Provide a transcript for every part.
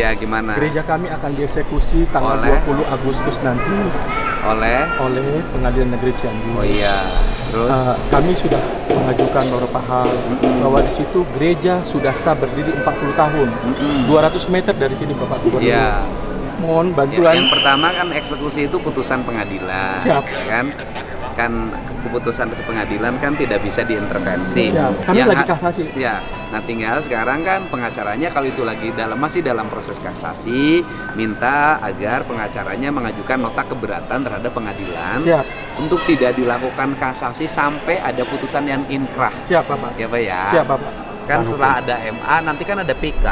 Ya, gimana? Gereja kami akan dieksekusi tanggal Oleh? 20 Agustus nanti Oleh? oleh Pengadilan Negeri Cianjur. Oh iya. Terus? Kami sudah mengajukan beberapa hal bahwa di situ gereja sudah sah berdiri 40 tahun. 200 meter dari sini Bapak Gubernur. Iya. Mohon Ya, bantuan. yang pertama kan eksekusi itu putusan pengadilan. Siap. Ya kan keputusan pengadilan kan tidak bisa diintervensi. Siap. Kami lagi kasasi. Ya. Nah, tinggal sekarang kan pengacaranya kalau itu lagi masih dalam proses kasasi, minta agar pengacaranya mengajukan nota keberatan terhadap pengadilan. Siap. Untuk tidak dilakukan kasasi sampai ada putusan yang inkrah. Siap Bapak. Ya Pak ya. Siap Bapak. Kan setelah ada MA nanti kan ada PK.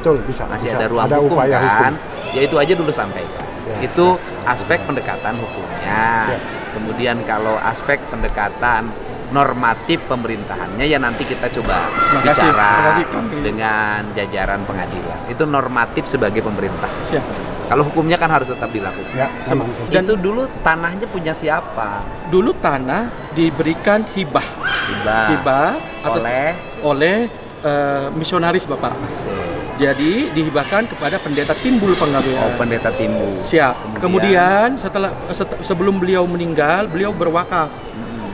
Betul, bisa. Masih bisa. ada ruang ada hukum upaya kan. hukum. Ya itu aja dulu sampaikan. Ya. Itu aspek pendekatan hukumnya. Ya. Kemudian kalau aspek pendekatan normatif pemerintahannya ya nanti kita coba bicara dengan jajaran pengadilan. Itu normatif sebagai pemerintah. Siap. Kalau hukumnya kan harus tetap dilakukan. Ya, sama. Dan itu dulu tanahnya punya siapa? Dulu tanah diberikan hibah atas oleh misionaris Bapak. Jadi dihibahkan kepada pendeta Timbul Panggabean. Oh, pendeta Timbul. Siap. Kemudian sebelum beliau meninggal, beliau berwakaf.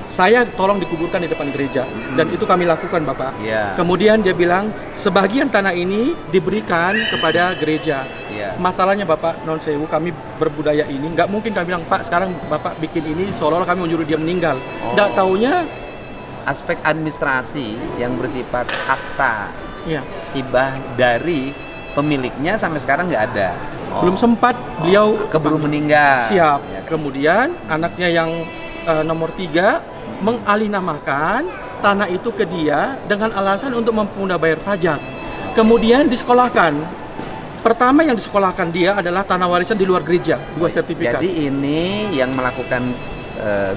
Saya tolong dikuburkan di depan gereja dan itu kami lakukan Bapak. Yeah. Kemudian dia bilang sebagian tanah ini diberikan kepada gereja. Yeah. Masalahnya Bapak non sewu kami berbudaya ini nggak mungkin kami bilang Pak sekarang Bapak bikin ini seolah-olah kami menyuruh dia meninggal. Nggak taunya aspek administrasi yang bersifat akta hibah dari pemiliknya sampai sekarang nggak ada. Belum sempat beliau keburu meninggal. Siap. Ya. Kemudian anaknya yang nomor 3 mengalinamakan tanah itu ke dia dengan alasan untuk mempermudah bayar pajak. Kemudian disekolahkan. Pertama yang disekolahkan dia adalah tanah warisan di luar gereja, 2 sertifikat. Jadi ini yang melakukan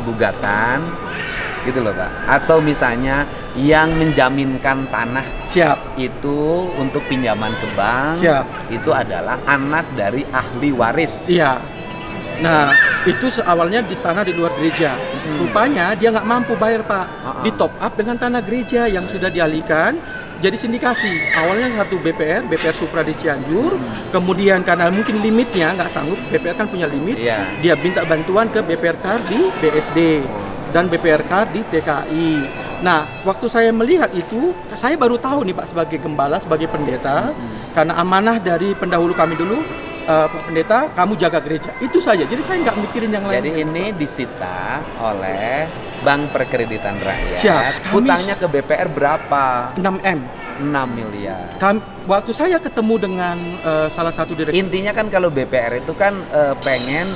gugatan gitu loh Pak. Atau misalnya yang menjaminkan tanah itu untuk pinjaman ke bank itu adalah anak dari ahli waris. Iya. Nah, itu awalnya di tanah di luar gereja. Rupanya dia nggak mampu bayar Pak. Di top up dengan tanah gereja yang sudah dialihkan jadi sindikasi. Awalnya satu BPR Supra di Cianjur. Kemudian karena mungkin limitnya nggak sanggup, BPR kan punya limit. Dia minta bantuan ke BPR Kar di BSD dan BPR Kar di TKI. Nah, waktu saya melihat itu, saya baru tahu nih Pak sebagai gembala, sebagai pendeta, karena amanah dari pendahulu kami dulu. Pak Pendeta, kamu jaga gereja. Itu saja. Jadi saya nggak mikirin yang lain. Jadi ini disita oleh Bank Perkreditan Rakyat. Siap. Hutangnya ke BPR berapa? 6M. 6 miliar. Waktu saya ketemu dengan salah satu direktur. Intinya kan kalau BPR itu kan pengen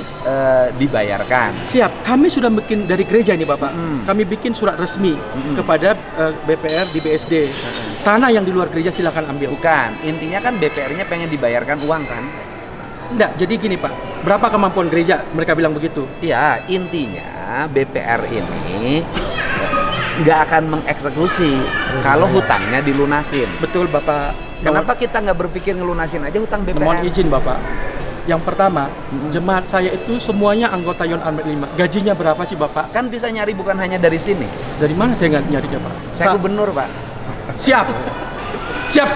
dibayarkan. Siap. Kami sudah bikin dari gereja ini Bapak. Kami bikin surat resmi kepada BPR di BSD. Tanah yang di luar gereja silakan ambil. Bukan. Intinya kan BPR-nya pengen dibayarkan uang kan? Enggak, jadi gini Pak, berapa kemampuan gereja? Mereka bilang begitu. Iya, intinya BPR ini nggak akan mengeksekusi kalau hutangnya dilunasin. Betul Bapak. Kenapa kita nggak berpikir ngelunasin aja hutang BPR? Mohon izin Bapak. Yang pertama, jemaat saya itu semuanya anggota Yon Almet 5. Gajinya berapa sih Bapak? Kan bisa nyari bukan hanya dari sini. Dari mana saya nggak nyarinya Pak? Saya gubernur Pak. Siap. Siap.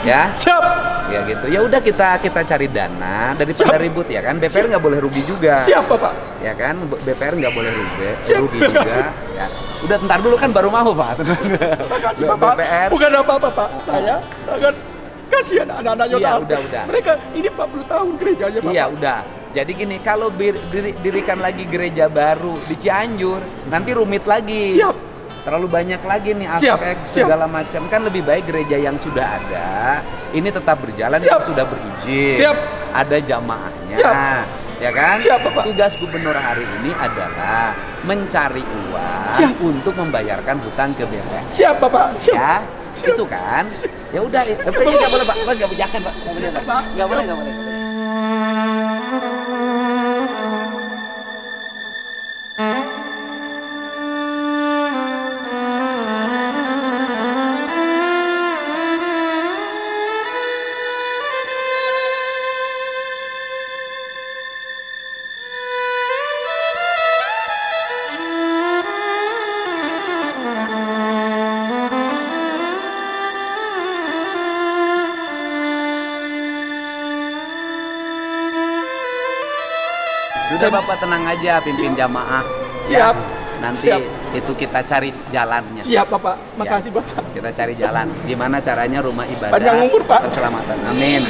Ya. Siap. Ya gitu. Ya udah kita cari dana daripada ribut ya kan. BPR nggak boleh rugi juga. Siap Bapak. Ya kan. BPR nggak boleh rugi juga. Ya. Udah ntar dulu kan baru mau Pak. Makasih Bapak. BPR. Bukan apa-apa Pak. Saya sangat kasihan anak-anak Yon Almet. Iya udah. Mereka ini 40 tahun gerejanya Bapak. Iya udah. Jadi gini, kalau dirikan lagi gereja baru di Cianjur, nanti rumit lagi. Siap. Terlalu banyak lagi nih aspek segala macam. Kan lebih baik gereja yang sudah ada ini tetap berjalan, yang sudah berizin, ada jamaahnya, ya kan? Tugas gubernur hari ini adalah mencari uang untuk membayarkan hutang ke BPR. Siap Bapak. Siap. Ya, itu kan? Ya udah, tapi nggak boleh Pak, nggak boleh jangan Pak, nggak boleh. Sudah Bapak tenang aja, pimpin jamaah. Siap. Nanti itu kita cari jalannya. Siap Bapak, makasih Bapak. Kita cari jalan. Gimana caranya rumah ibadah Panjang umur Pak. keselamatan. Amin.